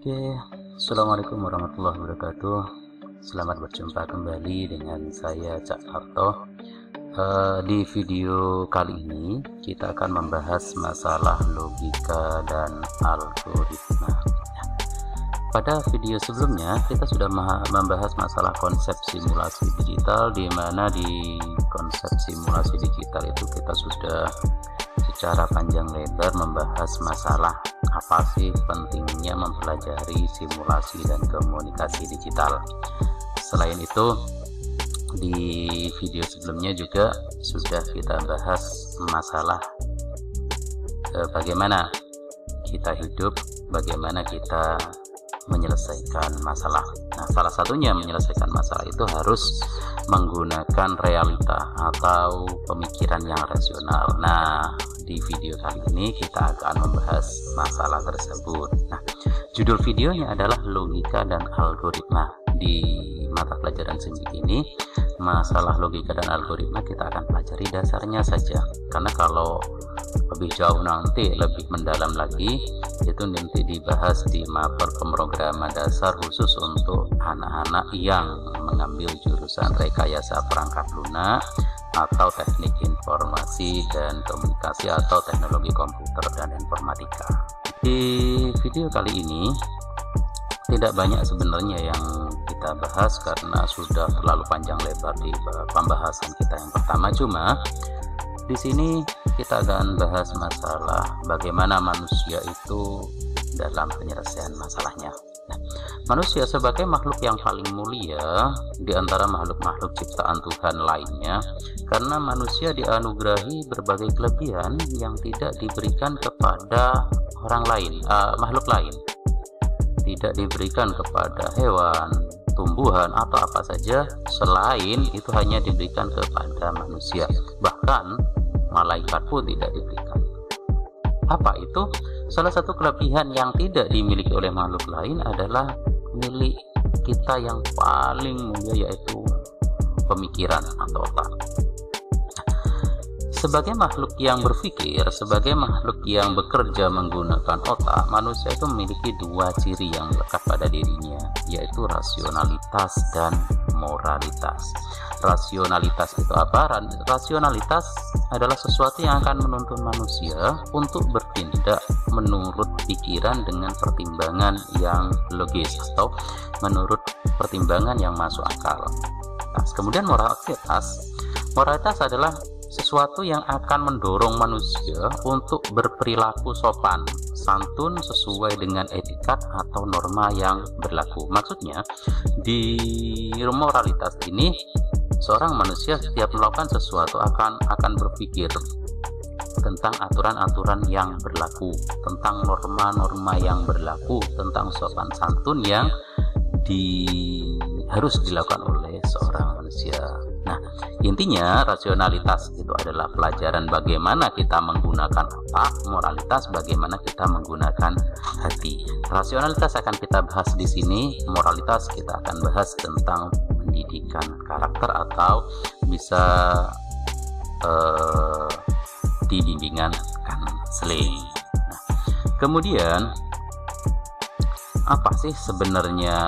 Oke, Assalamualaikum warahmatullahi wabarakatuh. Selamat berjumpa kembali dengan saya Cak Harto. Di video kali ini kita akan membahas masalah logika dan algoritma. Pada video sebelumnya kita sudah membahas masalah konsep simulasi digital, di mana di konsep simulasi digital itu kita sudah secara panjang lebar membahas masalah apa sih pentingnya mempelajari simulasi dan komunikasi digital. Selain itu, di video sebelumnya juga sudah kita bahas masalah bagaimana kita hidup, bagaimana kita menyelesaikan masalah. Nah, salah satunya menyelesaikan masalah itu harus menggunakan realita atau pemikiran yang rasional. Nah, di video kali ini kita akan membahas masalah tersebut. Nah, judul videonya adalah logika dan algoritma. Di mata pelajaran SIMBIK ini, masalah logika dan algoritma kita akan pelajari dasarnya saja. Karena kalau lebih jauh nanti, lebih mendalam lagi, itu nanti dibahas di mapel pemrograman dasar khusus untuk anak-anak yang mengambil jurusan rekayasa perangkat lunak atau teknik informasi dan komunikasi atau teknologi komputer dan informatika. Di video kali ini tidak banyak sebenarnya yang kita bahas karena sudah terlalu panjang lebar di pembahasan kita yang pertama. Cuma di sini kita akan bahas masalah bagaimana manusia itu dalam penyelesaian masalahnya. Nah, manusia sebagai makhluk yang paling mulia di antara makhluk-makhluk ciptaan Tuhan lainnya, karena manusia dianugerahi berbagai kelebihan yang tidak diberikan kepada orang lain, makhluk lain. Tidak diberikan kepada hewan, tumbuhan, atau apa saja selain itu hanya diberikan kepada manusia. Bahkan malaikat pun tidak diberikan. Apa itu? Salah satu kelebihan yang tidak dimiliki oleh makhluk lain adalah milik kita yang paling mulia, yaitu pemikiran atau otak. Sebagai makhluk yang berpikir, sebagai makhluk yang bekerja menggunakan otak, manusia itu memiliki dua ciri yang melekat pada dirinya, yaitu rasionalitas dan moralitas. Rasionalitas itu apa? Rasionalitas adalah sesuatu yang akan menuntun manusia untuk bertindak menurut pikiran dengan pertimbangan yang logis atau menurut pertimbangan yang masuk akal. Nah, kemudian moralitas adalah sesuatu yang akan mendorong manusia untuk berperilaku sopan, santun sesuai dengan etikat atau norma yang berlaku. Maksudnya, di moralitas ini seorang manusia setiap melakukan sesuatu akan berpikir tentang aturan-aturan yang berlaku, tentang norma-norma yang berlaku, tentang sopan santun yang harus dilakukan oleh seorang manusia. Nah, intinya rasionalitas itu adalah pelajaran bagaimana kita menggunakan otak, moralitas bagaimana kita menggunakan hati. Rasionalitas akan kita bahas di sini, moralitas kita akan bahas tentang pendidikan karakter atau bisa di bimbingan konseling. Nah, kemudian apa sih sebenarnya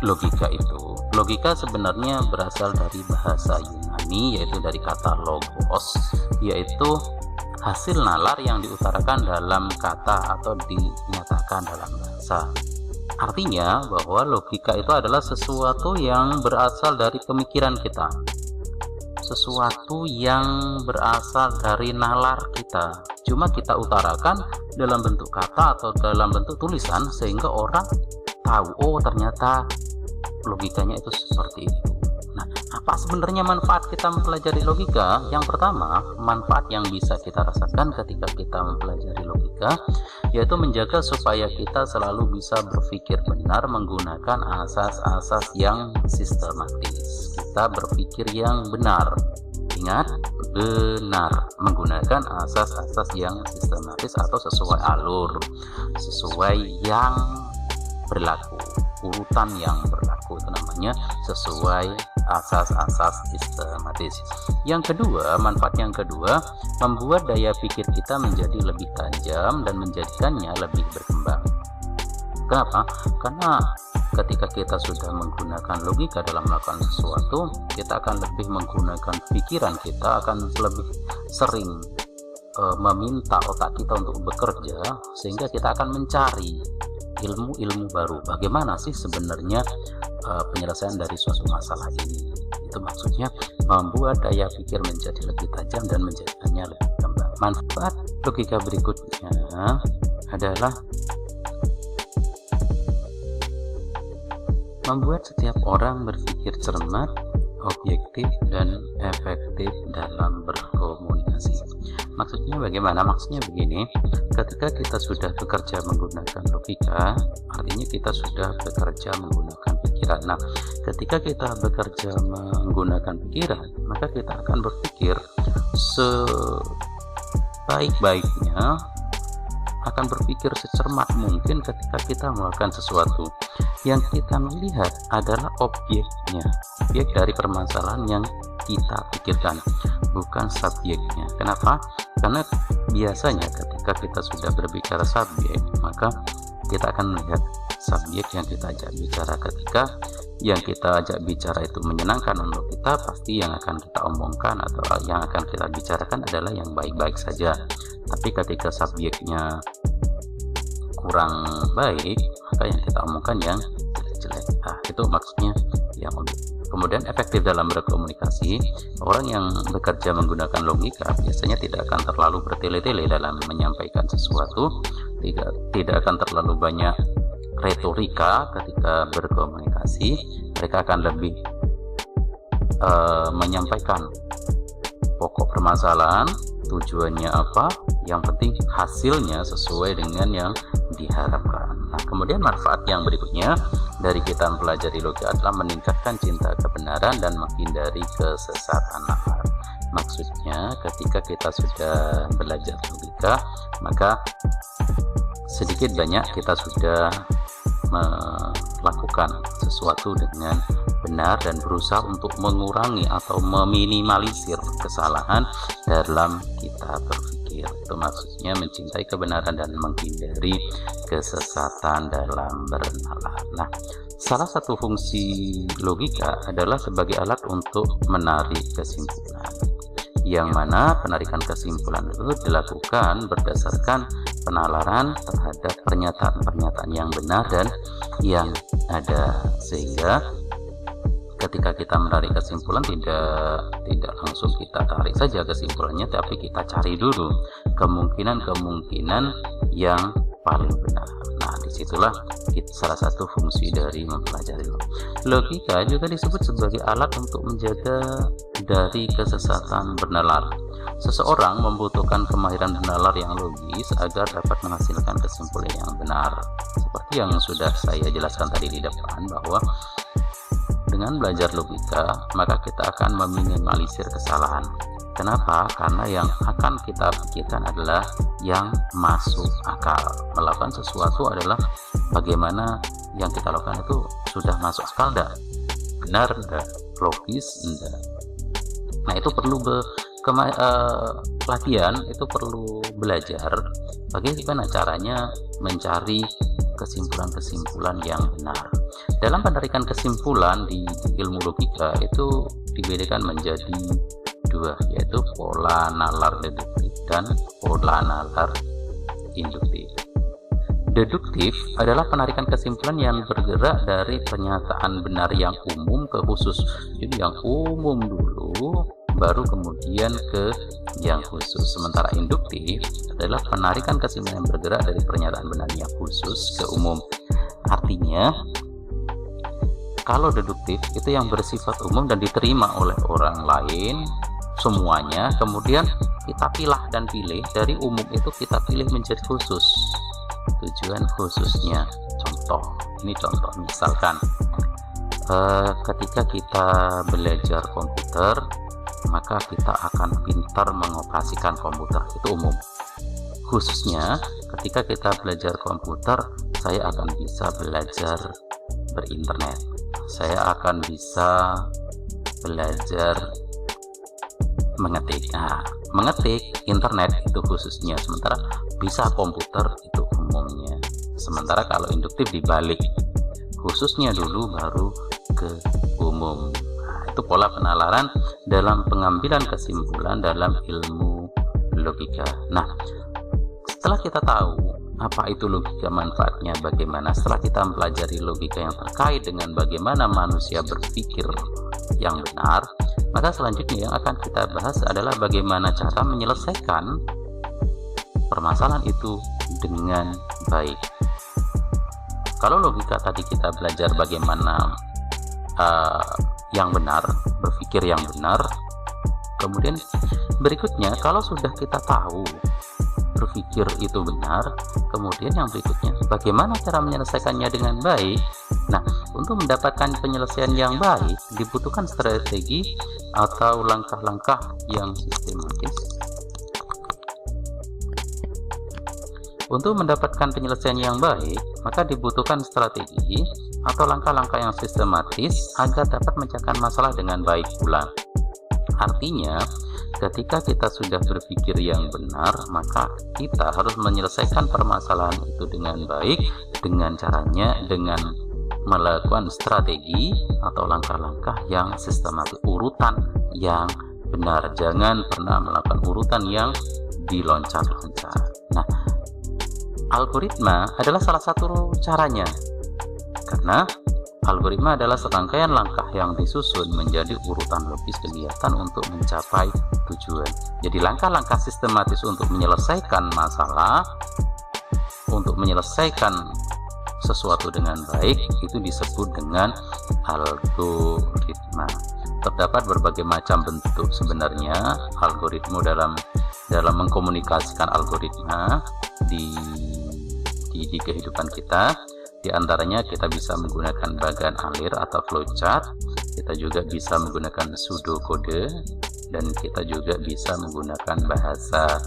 logika itu? Logika sebenarnya berasal dari bahasa Yunani, yaitu dari kata logos, yaitu hasil nalar yang diutarakan dalam kata atau dinyatakan dalam bahasa. Artinya bahwa logika itu adalah sesuatu yang berasal dari pemikiran kita, sesuatu yang berasal dari nalar kita, cuma kita utarakan dalam bentuk kata atau dalam bentuk tulisan sehingga orang tahu, oh ternyata logikanya itu seperti itu. Nah, apa sebenarnya manfaat kita mempelajari logika? Yang pertama, manfaat yang bisa kita rasakan ketika kita mempelajari logika yaitu menjaga supaya kita selalu bisa berpikir benar menggunakan asas-asas yang sistematis. Kita berpikir yang benar. Ingat, benar, menggunakan asas-asas yang sistematis atau sesuai alur, sesuai yang berlaku, urutan yang berlaku, itu namanya sesuai asas-asas sistematis. Yang kedua, manfaat yang kedua, membuat daya pikir kita menjadi lebih tajam dan menjadikannya lebih berkembang. Kenapa? Karena ketika kita sudah menggunakan logika dalam melakukan sesuatu, kita akan lebih menggunakan pikiran, kita akan lebih sering meminta otak kita untuk bekerja, sehingga kita akan mencari ilmu-ilmu baru. Bagaimana sih sebenarnya penyelesaian dari suatu masalah ini? Itu maksudnya membuat daya pikir menjadi lebih tajam dan menjadikannya lebih gampang. Manfaat logika berikutnya adalah membuat setiap orang berpikir cermat, objektif, dan efektif dalam berkomunikasi. Maksudnya bagaimana? Maksudnya begini, ketika kita sudah bekerja menggunakan logika, artinya kita sudah bekerja menggunakan pikiran. Nah, ketika kita bekerja menggunakan pikiran, maka kita akan berpikir sebaik-baiknya, akan berpikir secermat mungkin ketika kita melakukan sesuatu. Yang kita melihat adalah objeknya, objek dari permasalahan yang kita pikirkan, bukan subjeknya. Kenapa? Karena biasanya ketika kita sudah berbicara subjek, maka kita akan melihat subjek yang kita ajak bicara. Ketika yang kita ajak bicara itu menyenangkan untuk kita, pasti yang akan kita omongkan atau yang akan kita bicarakan adalah yang baik-baik saja. Tapi ketika subjeknya kurang baik, maka yang kita omongkan yang jelek. Nah, itu maksudnya yang objektif. Kemudian efektif dalam berkomunikasi, orang yang bekerja menggunakan logika biasanya tidak akan terlalu bertele-tele dalam menyampaikan sesuatu, tidak akan terlalu banyak retorika ketika berkomunikasi. Mereka akan lebih menyampaikan pokok permasalahan, tujuannya apa, yang penting hasilnya sesuai dengan yang diharapkan. Nah, kemudian manfaat yang berikutnya dari kita mempelajari logika adalah meningkatkan cinta kebenaran dan menghindari kesesatan nalar. Maksudnya ketika kita sudah belajar logika, maka sedikit banyak kita sudah melakukan sesuatu dengan benar dan berusaha untuk mengurangi atau meminimalisir kesalahan dalam kita berpikir. Itu maksudnya mencintai kebenaran dan menghindari kesesatan dalam bernalar. Nah, salah satu fungsi logika adalah sebagai alat untuk menarik kesimpulan, yang mana penarikan kesimpulan itu dilakukan berdasarkan penalaran terhadap pernyataan-pernyataan yang benar dan yang ada, sehingga ketika kita menarik kesimpulan tidak langsung kita tarik saja kesimpulannya, tapi kita cari dulu kemungkinan-kemungkinan yang paling benar. Nah, disitulah salah satu fungsi dari mempelajari logika. Juga disebut sebagai alat untuk menjaga dari kesesatan bernalar. Seseorang membutuhkan kemahiran bernalar yang logis agar dapat menghasilkan kesimpulan yang benar. Seperti yang sudah saya jelaskan tadi di depan, bahwa dengan belajar logika, maka kita akan meminimalisir kesalahan. Kenapa? Karena yang akan kita pikirkan adalah yang masuk akal. Melakukan sesuatu adalah bagaimana yang kita lakukan itu sudah masuk akal enggak? Benar enggak? Logis enggak? Nah, itu perlu pelatihan, itu perlu belajar bagaimana caranya mencari kesimpulan-kesimpulan yang benar. Dalam penarikan kesimpulan di ilmu logika itu dibedakan menjadi dua, yaitu pola nalar deduktif dan pola nalar induktif. Deduktif adalah penarikan kesimpulan yang bergerak dari pernyataan benar yang umum ke khusus. Jadi yang umum dulu, baru kemudian ke yang khusus. Sementara induktif adalah penarikan kesimpulan yang bergerak dari pernyataan benar yang khusus ke umum. Artinya, kalau deduktif itu yang bersifat umum dan diterima oleh orang lain semuanya, kemudian kita pilah dan pilih dari umum itu, kita pilih menjadi khusus, tujuan khususnya. Ini contoh misalkan ketika kita belajar komputer, maka kita akan pintar mengoperasikan komputer, itu umum. Khususnya ketika kita belajar komputer, saya akan bisa belajar berinternet, saya akan bisa belajar mengetik. Nah, mengetik internet itu khususnya, sementara bisa komputer itu umumnya. Sementara kalau induktif dibalik, khususnya dulu baru ke umum. Nah, itu pola penalaran dalam pengambilan kesimpulan dalam ilmu logika. Nah, setelah kita tahu apa itu logika, manfaatnya bagaimana, setelah kita mempelajari logika yang terkait dengan bagaimana manusia berpikir yang benar, maka selanjutnya yang akan kita bahas adalah bagaimana cara menyelesaikan permasalahan itu dengan baik. Kalau logika tadi kita belajar bagaimana yang benar, berpikir yang benar. Kemudian berikutnya, kalau sudah kita tahu berpikir itu benar, kemudian yang berikutnya bagaimana cara menyelesaikannya dengan baik. Nah, untuk mendapatkan penyelesaian yang baik dibutuhkan strategi atau langkah-langkah yang sistematis. Untuk mendapatkan penyelesaian yang baik, maka dibutuhkan strategi atau langkah-langkah yang sistematis agar dapat memecahkan masalah dengan baik pula. Artinya, ketika kita sudah berpikir yang benar, maka kita harus menyelesaikan permasalahan itu dengan baik, dengan caranya dengan melakukan strategi atau langkah-langkah yang sistematis, urutan yang benar. Jangan pernah melakukan urutan yang diloncat-loncat. Nah, algoritma adalah salah satu caranya, karena algoritma adalah serangkaian langkah yang disusun menjadi urutan logis kegiatan untuk mencapai tujuan. Jadi langkah-langkah sistematis untuk menyelesaikan masalah, untuk menyelesaikan sesuatu dengan baik, itu disebut dengan algoritma. Terdapat berbagai macam bentuk sebenarnya algoritma dalam mengkomunikasikan algoritma di kehidupan kita. Di antaranya kita bisa menggunakan bagan alir atau flowchart, kita juga bisa menggunakan pseudokode, dan kita juga bisa menggunakan bahasa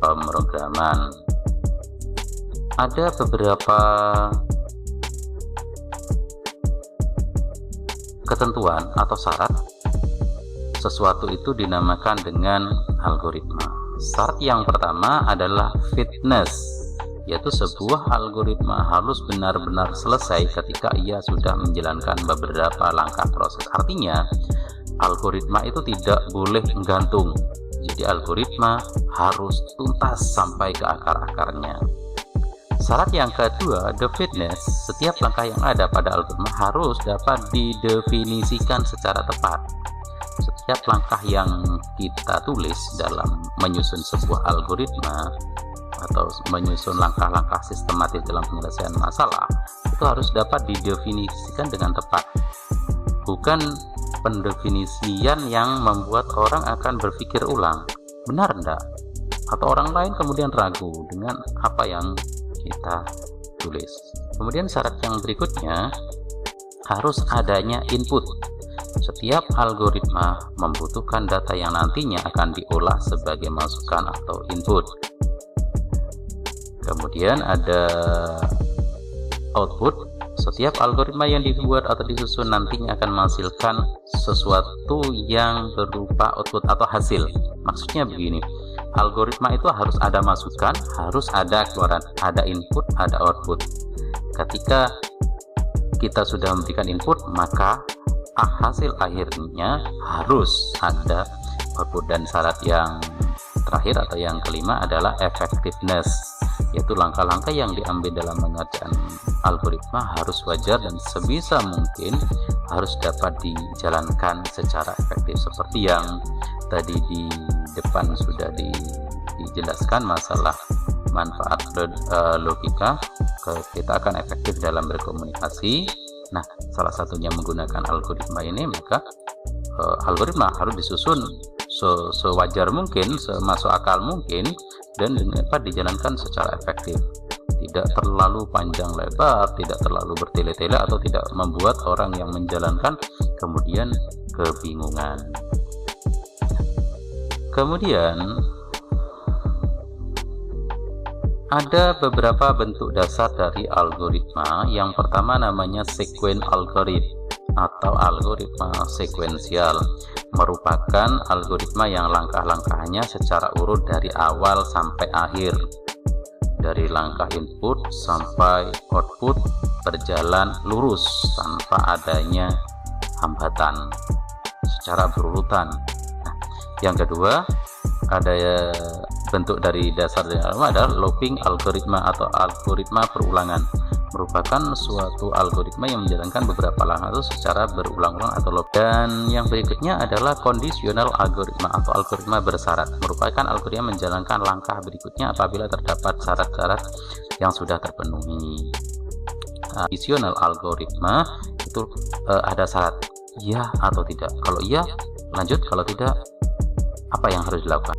pemrograman. Ada beberapa ketentuan atau syarat sesuatu itu dinamakan dengan algoritma. Syarat yang pertama adalah fitness, yaitu sebuah algoritma harus benar-benar selesai ketika ia sudah menjalankan beberapa langkah proses. Artinya, algoritma itu tidak boleh gantung. Jadi algoritma harus tuntas sampai ke akar-akarnya. Syarat yang kedua, the fitness. Setiap langkah yang ada pada algoritma harus dapat didefinisikan secara tepat. Setiap langkah yang kita tulis dalam menyusun sebuah algoritma atau menyusun langkah-langkah sistematis dalam penyelesaian masalah itu harus dapat didefinisikan dengan tepat. Bukan pendefinisian yang membuat orang akan berpikir ulang, benar enggak? Atau orang lain kemudian ragu dengan apa yang kita tulis. Kemudian syarat yang berikutnya, harus adanya input. Setiap algoritma membutuhkan data yang nantinya akan diolah sebagai masukan atau input. Kemudian ada output. Setiap algoritma yang dibuat atau disusun nantinya akan menghasilkan sesuatu yang berupa output atau hasil. Maksudnya begini, algoritma itu harus ada masukan, harus ada keluaran, ada input, ada output. Ketika kita sudah memberikan input, maka hasil akhirnya harus ada output. Dan syarat yang terakhir atau yang kelima adalah effectiveness, yaitu langkah-langkah yang diambil dalam mengerjakan algoritma harus wajar dan sebisa mungkin harus dapat dijalankan secara efektif. Seperti yang tadi di depan sudah dijelaskan masalah manfaat logika, kita akan efektif dalam berkomunikasi. Nah, salah satunya menggunakan algoritma ini, maka algoritma harus disusun sewajar mungkin, semasuk akal mungkin, dan dapat dijalankan secara efektif. Tidak terlalu panjang lebar, tidak terlalu bertele-tele, atau tidak membuat orang yang menjalankan kemudian kebingungan. Kemudian ada beberapa bentuk dasar dari algoritma. Yang pertama namanya sequence algorithm atau algoritma sekuensial, merupakan algoritma yang langkah-langkahnya secara urut dari awal sampai akhir. dari langkah input sampai output berjalan lurus tanpa adanya hambatan secara berurutan. Nah, yang kedua ada bentuk dari dasar adalah looping algoritma atau algoritma perulangan, merupakan suatu algoritma yang menjalankan beberapa langkah itu secara berulang-ulang atau loop. Dan yang berikutnya adalah conditional algoritma atau algoritma bersyarat, merupakan algoritma menjalankan langkah berikutnya apabila terdapat syarat-syarat yang sudah terpenuhi. Conditional algoritma itu ada syarat iya atau tidak. Kalau iya lanjut, kalau tidak apa yang harus dilakukan.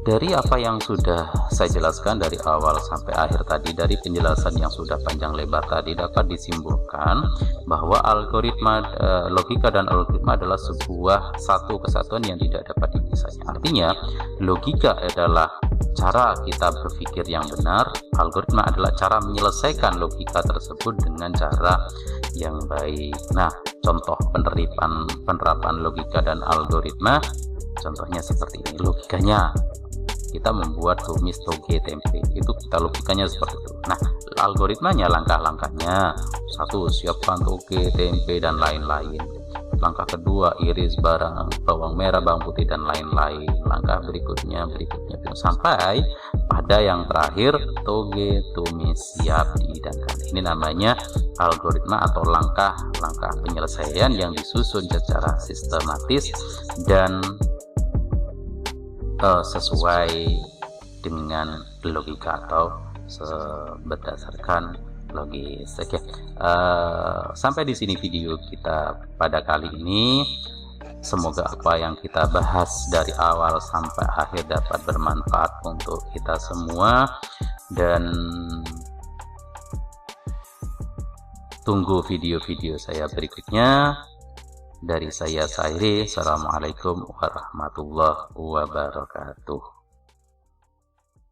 Dari apa yang sudah saya jelaskan dari awal sampai akhir tadi, dari penjelasan yang sudah panjang lebar tadi, dapat disimpulkan bahwa algoritma, logika dan algoritma adalah sebuah satu kesatuan yang tidak dapat dipisahkan. Artinya logika adalah cara kita berpikir yang benar, algoritma adalah cara menyelesaikan logika tersebut dengan cara yang baik. Nah, contoh penerapan logika dan algoritma, contohnya seperti ini. Logikanya kita membuat tumis toge tempe, itu kita logikanya seperti itu. Nah, algoritmanya, langkah-langkahnya: satu, siapkan toge tempe dan lain-lain. Langkah kedua, iris bawang merah, bawang putih dan lain-lain. Langkah berikutnya sampai pada yang terakhir, toge tumis siap dihidangkan. Ini namanya algoritma atau langkah-langkah penyelesaian yang disusun secara sistematis dan sesuai dengan logika atau berdasarkan logis. Oke, sampai di sini video kita pada kali ini. Semoga apa yang kita bahas dari awal sampai akhir dapat bermanfaat untuk kita semua, dan tunggu video-video saya berikutnya. Dari saya Sairi, assalamualaikum warahmatullahi wabarakatuh.